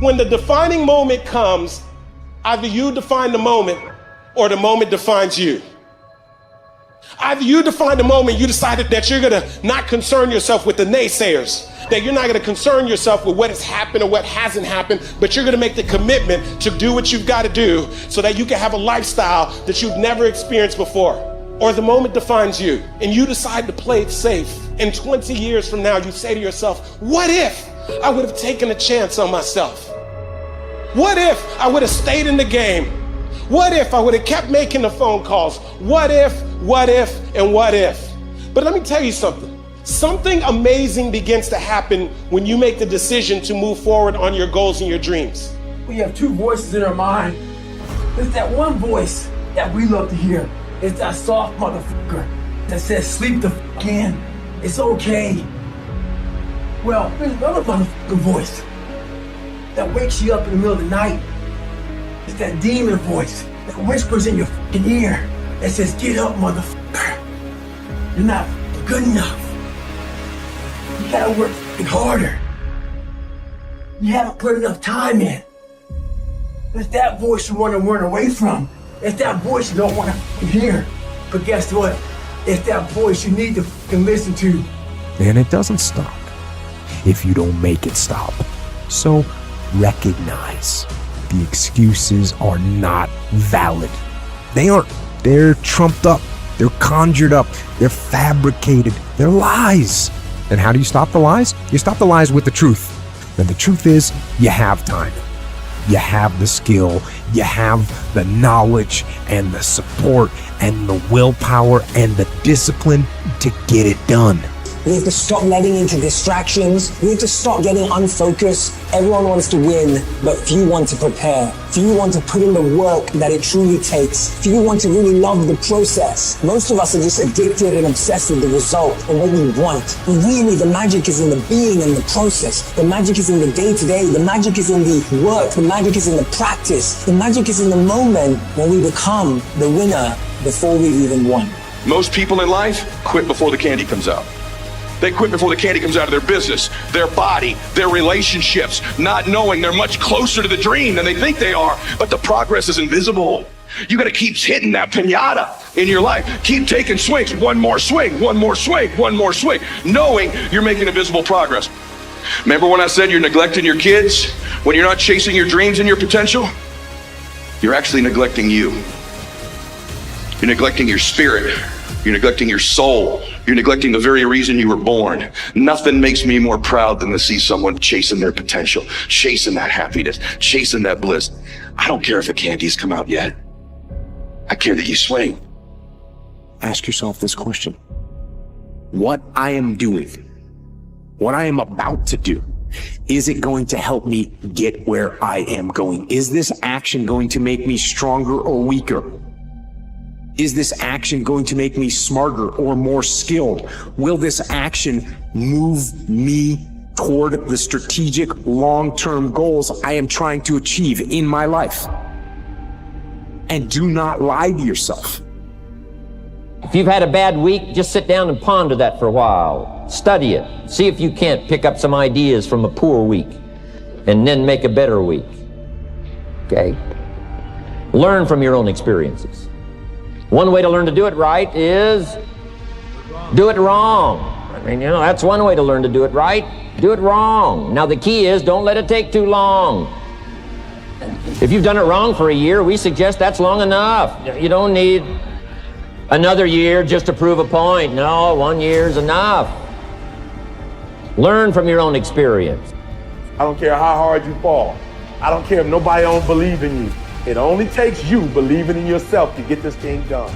When the defining moment comes, either you define the moment or the moment defines you. Either you define the moment, you decided that you're gonna not concern yourself with the naysayers, that you're not gonna concern yourself with what has happened or what hasn't happened, but you're gonna make the commitment to do what you've gotta do so that you can have a lifestyle that you've never experienced before. Or the moment defines you and you decide to play it safe. And 20 years from now, you say to yourself, what if I would have taken a chance on myself? What if I would have stayed in the game? What if I would have kept making the phone calls? What if, and what if? But let me tell you something. Something amazing begins to happen when you make the decision to move forward on your goals and your dreams. We have two voices in our mind. There's that one voice that we love to hear. It's that soft motherfucker that says, sleep the fuck in. It's okay. Well, there's another motherfucking voice that wakes you up in the middle of the night. It's that demon voice that whispers in your fucking ear that says, get up, motherfucker. You're not good enough. You gotta work fucking harder. You haven't put enough time in. It's that voice you want to run away from. It's that voice you don't want to fucking hear. But guess what? It's that voice you need to fucking listen to. And it doesn't stop if you don't make it stop. So recognize the excuses are not valid. They aren't. They're trumped up. They're conjured up. They're fabricated. They're lies. And how do you stop the lies? You stop the lies with the truth. And the truth is, you have time. You have the skill. You have the knowledge and the support and the willpower and the discipline to get it done. We have to stop letting into distractions. We have to stop getting unfocused. Everyone wants to win, but few want to prepare. Few want to put in the work that it truly takes. Few want to really love the process. Most of us are just addicted and obsessed with the result and what we want. But really, the magic is in the being and the process. The magic is in the day-to-day. The magic is in the work. The magic is in the practice. The magic is in the moment when we become the winner before we've even won. Most people in life quit before the candy comes out. They quit before the candy comes out of their business, their body, their relationships, not knowing they're much closer to the dream than they think they are, but the progress is invisible. You gotta keep hitting that piñata in your life. Keep taking swings, one more swing, one more swing, one more swing, knowing you're making invisible progress. Remember when I said you're neglecting your kids? When you're not chasing your dreams and your potential? You're actually neglecting you. You're neglecting your spirit. You're neglecting your soul. You're neglecting the very reason you were born. Nothing makes me more proud than to see someone chasing their potential, chasing that happiness, chasing that bliss. I don't care if the candies come out yet. I care that you swing. Ask yourself this question. What I am doing, what I am about to do, is it going to help me get where I am going? Is this action going to make me stronger or weaker? Is this action going to make me smarter or more skilled? Will this action move me toward the strategic long-term goals I am trying to achieve in my life? And do not lie to yourself. If you've had a bad week, just sit down and ponder that for a while. Study it. See if you can't pick up some ideas from a poor week and then make a better week. Okay? Learn from your own experiences. One way to learn to do it right is do it wrong. I mean, that's one way to learn to do it right. Do it wrong. Now, the key is don't let it take too long. If you've done it wrong for a year, we suggest that's long enough. You don't need another year just to prove a point. No, 1 year is enough. Learn from your own experience. I don't care how hard you fall. I don't care if nobody don't believe in you. It only takes you believing in yourself to get this thing done.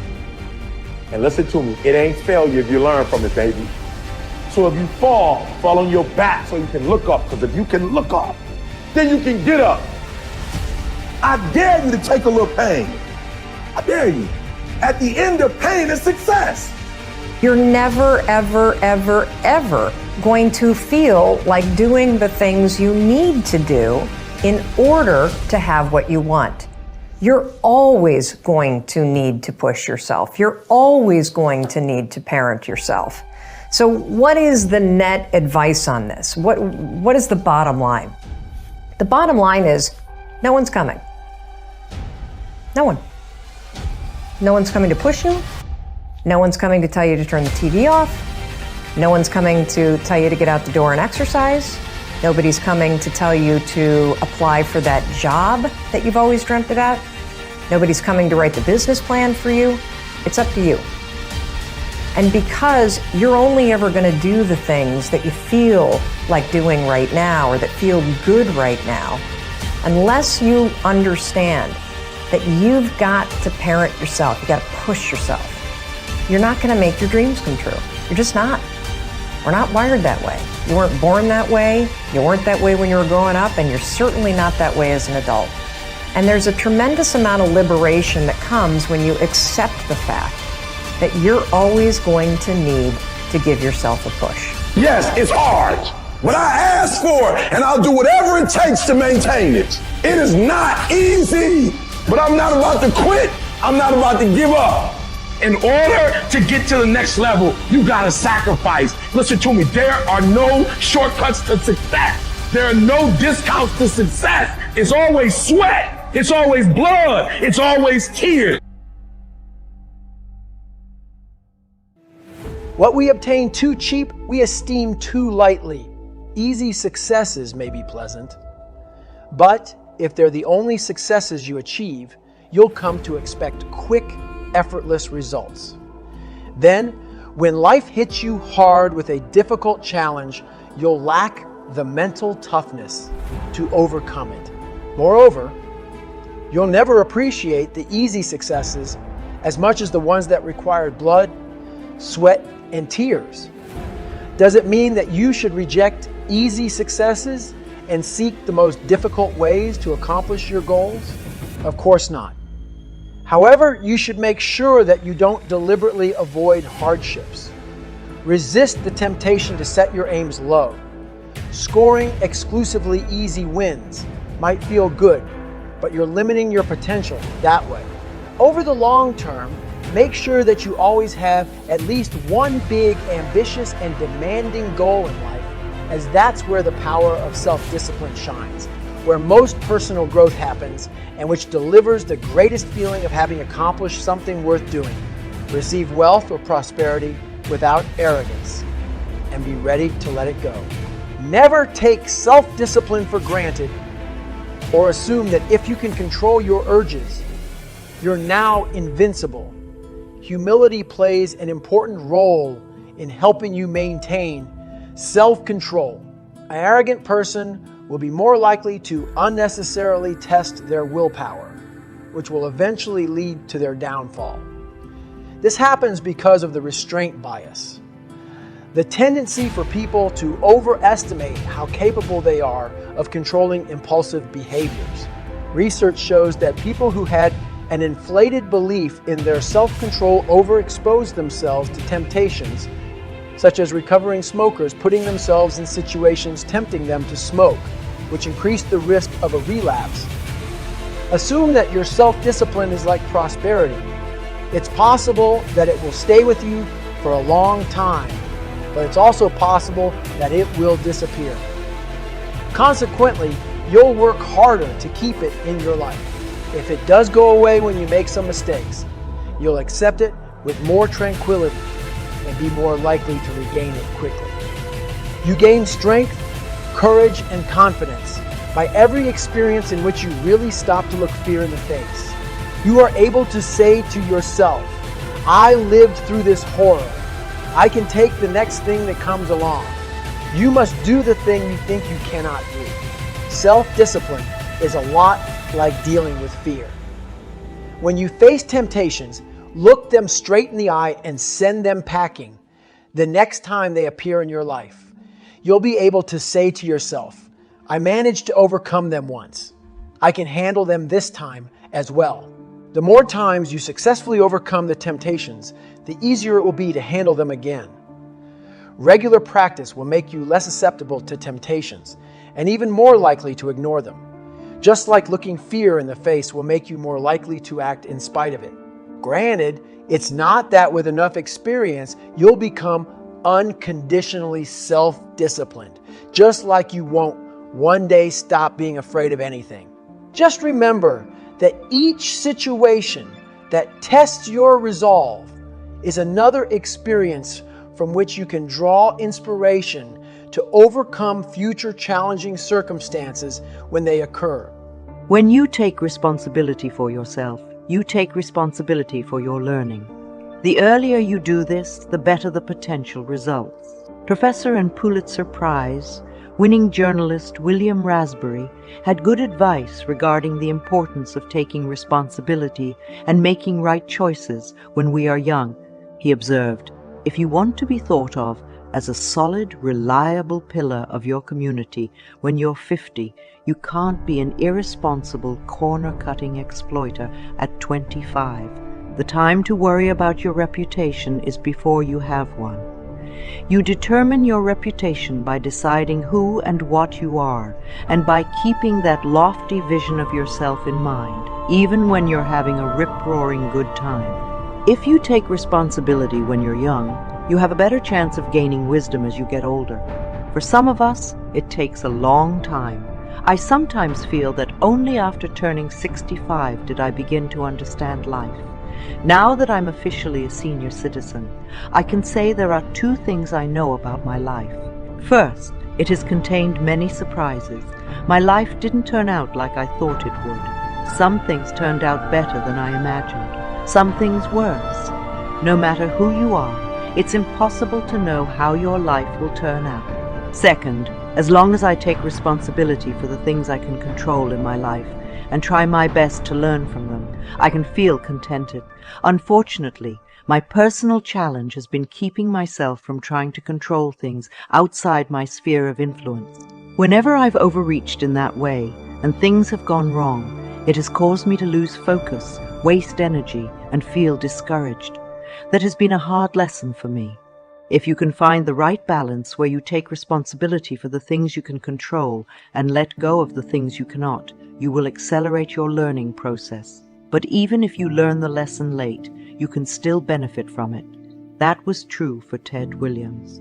And listen to me, it ain't failure if you learn from it, baby. So if you fall on your back so you can look up, because if you can look up, then you can get up. I dare you to take a little pain. I dare you. At the end of pain is success. You're never, ever, ever, ever going to feel like doing the things you need to do in order to have what you want. You're always going to need to push yourself. You're always going to need to parent yourself. So what is the net advice on this? What is the bottom line? The bottom line is, no one's coming. No one. No one's coming to push you. No one's coming to tell you to turn the TV off. No one's coming to tell you to get out the door and exercise. Nobody's coming to tell you to apply for that job that you've always dreamt about. Nobody's coming to write the business plan for you. It's up to you. And because you're only ever going to do the things that you feel like doing right now or that feel good right now, unless you understand that you've got to parent yourself, you got to push yourself, you're not going to make your dreams come true. You're just not. We're not wired that way. You weren't born that way. You weren't that way when you were growing up, and you're certainly not that way as an adult. And there's a tremendous amount of liberation that comes when you accept the fact that you're always going to need to give yourself a push. Yes, it's hard. What I ask for, and I'll do whatever it takes to maintain it. It is not easy, but I'm not about to quit. I'm not about to give up. In order to get to the next level, you gotta sacrifice. Listen to me, there are no shortcuts to success. There are no discounts to success. It's always sweat. It's always blood. It's always tears. What we obtain too cheap, we esteem too lightly. Easy successes may be pleasant, but if they're the only successes you achieve, you'll come to expect quick, effortless results. Then, when life hits you hard with a difficult challenge, you'll lack the mental toughness to overcome it. Moreover, you'll never appreciate the easy successes as much as the ones that required blood, sweat, and tears. Does it mean that you should reject easy successes and seek the most difficult ways to accomplish your goals? Of course not. However, you should make sure that you don't deliberately avoid hardships. Resist the temptation to set your aims low. Scoring exclusively easy wins might feel good, but you're limiting your potential that way. Over the long term, make sure that you always have at least one big, ambitious, and demanding goal in life, as that's where the power of self-discipline shines, where most personal growth happens, and which delivers the greatest feeling of having accomplished something worth doing. Receive wealth or prosperity without arrogance, and be ready to let it go. Never take self-discipline for granted or assume that if you can control your urges, you're now invincible. Humility plays an important role in helping you maintain self-control. An arrogant person will be more likely to unnecessarily test their willpower, which will eventually lead to their downfall. This happens because of the restraint bias, the tendency for people to overestimate how capable they are of controlling impulsive behaviors. Research shows that people who had an inflated belief in their self-control overexposed themselves to temptations, such as recovering smokers putting themselves in situations tempting them to smoke, which increased the risk of a relapse. Assume that your self-discipline is like prosperity. It's possible that it will stay with you for a long time, but it's also possible that it will disappear. Consequently, you'll work harder to keep it in your life. If it does go away when you make some mistakes, you'll accept it with more tranquility and be more likely to regain it quickly. You gain strength, courage, and confidence by every experience in which you really stop to look fear in the face. You are able to say to yourself, I lived through this horror. I can take the next thing that comes along. You must do the thing you think you cannot do. Self-discipline is a lot like dealing with fear. When you face temptations, look them straight in the eye and send them packing. The next time they appear in your life, you'll be able to say to yourself, I managed to overcome them once. I can handle them this time as well. The more times you successfully overcome the temptations, the easier it will be to handle them again. Regular practice will make you less susceptible to temptations and even more likely to ignore them. Just like looking fear in the face will make you more likely to act in spite of it. Granted, it's not that with enough experience, you'll become unconditionally self-disciplined, just like you won't one day stop being afraid of anything. Just remember that each situation that tests your resolve is another experience from which you can draw inspiration to overcome future challenging circumstances when they occur. When you take responsibility for yourself, you take responsibility for your learning. The earlier you do this, the better the potential results. Professor and Pulitzer Prize winning journalist William Raspberry had good advice regarding the importance of taking responsibility and making right choices when we are young. He observed, "If you want to be thought of as a solid, reliable pillar of your community when you're 50, you can't be an irresponsible, corner-cutting exploiter at 25. The time to worry about your reputation is before you have one. You determine your reputation by deciding who and what you are, and by keeping that lofty vision of yourself in mind, even when you're having a rip-roaring good time. If you take responsibility when you're young, you have a better chance of gaining wisdom as you get older. For some of us, it takes a long time. I sometimes feel that only after turning 65 did I begin to understand life. Now that I'm officially a senior citizen, I can say there are two things I know about my life. First, it has contained many surprises. My life didn't turn out like I thought it would. Some things turned out better than I imagined, some things worse. No matter who you are, it's impossible to know how your life will turn out. Second, as long as I take responsibility for the things I can control in my life and try my best to learn from them, I can feel contented. Unfortunately, my personal challenge has been keeping myself from trying to control things outside my sphere of influence. Whenever I've overreached in that way and things have gone wrong, it has caused me to lose focus, waste energy, and feel discouraged. That has been a hard lesson for me. If you can find the right balance where you take responsibility for the things you can control and let go of the things you cannot, you will accelerate your learning process. But even if you learn the lesson late, you can still benefit from it. That was true for Ted Williams.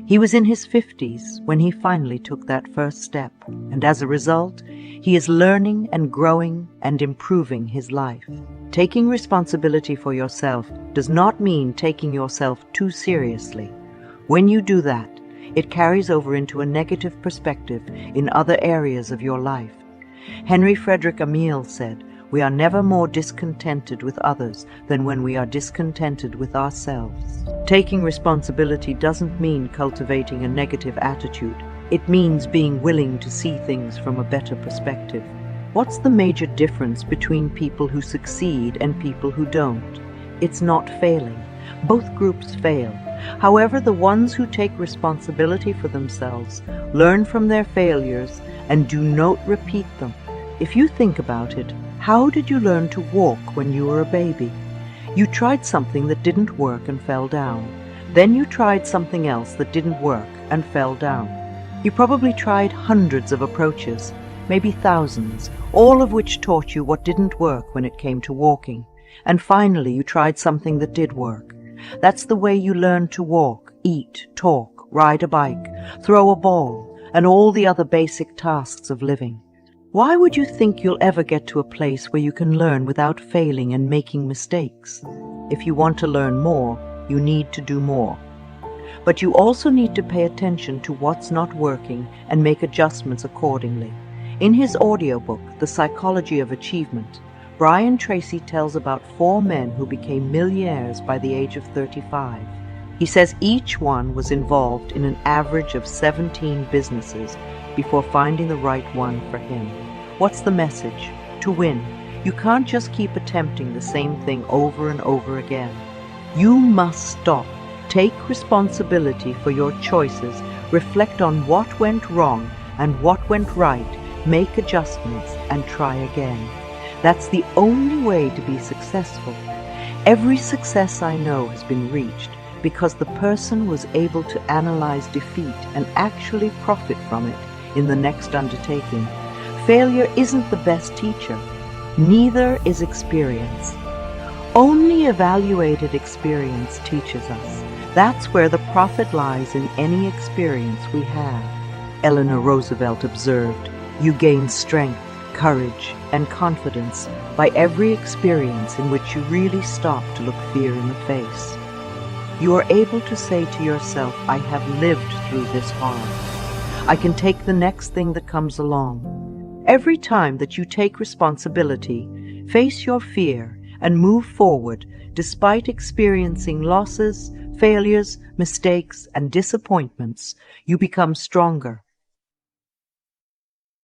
He was in his 50s when he finally took that first step, and as a result, he is learning and growing and improving his life. Taking responsibility for yourself does not mean taking yourself too seriously. When you do that, it carries over into a negative perspective in other areas of your life. Henry Frederick Amiel said, "We are never more discontented with others than when we are discontented with ourselves." Taking responsibility doesn't mean cultivating a negative attitude. It means being willing to see things from a better perspective. What's the major difference between people who succeed and people who don't? It's not failing. Both groups fail. However, the ones who take responsibility for themselves learn from their failures and do not repeat them. If you think about it, how did you learn to walk when you were a baby? You tried something that didn't work and fell down. Then you tried something else that didn't work and fell down. You probably tried hundreds of approaches, maybe thousands, all of which taught you what didn't work when it came to walking. And finally, you tried something that did work. That's the way you learn to walk, eat, talk, ride a bike, throw a ball, and all the other basic tasks of living. Why would you think you'll ever get to a place where you can learn without failing and making mistakes? If you want to learn more, you need to do more. But you also need to pay attention to what's not working and make adjustments accordingly. In his audiobook, The Psychology of Achievement, Brian Tracy tells about 4 men who became millionaires by the age of 35. He says each one was involved in an average of 17 businesses before finding the right one for him. What's the message? To win, you can't just keep attempting the same thing over and over again. You must stop. Take responsibility for your choices, reflect on what went wrong and what went right, make adjustments, and try again. That's the only way to be successful. Every success I know has been reached because the person was able to analyze defeat and actually profit from it in the next undertaking. Failure isn't the best teacher. Neither is experience. Only evaluated experience teaches us. That's where the profit lies in any experience we have. Eleanor Roosevelt observed, "You gain strength, courage, and confidence by every experience in which you really stop to look fear in the face. You are able to say to yourself, I have lived through this harm. I can take the next thing that comes along." Every time that you take responsibility, face your fear, and move forward despite experiencing losses, failures, mistakes, and disappointments, you become stronger,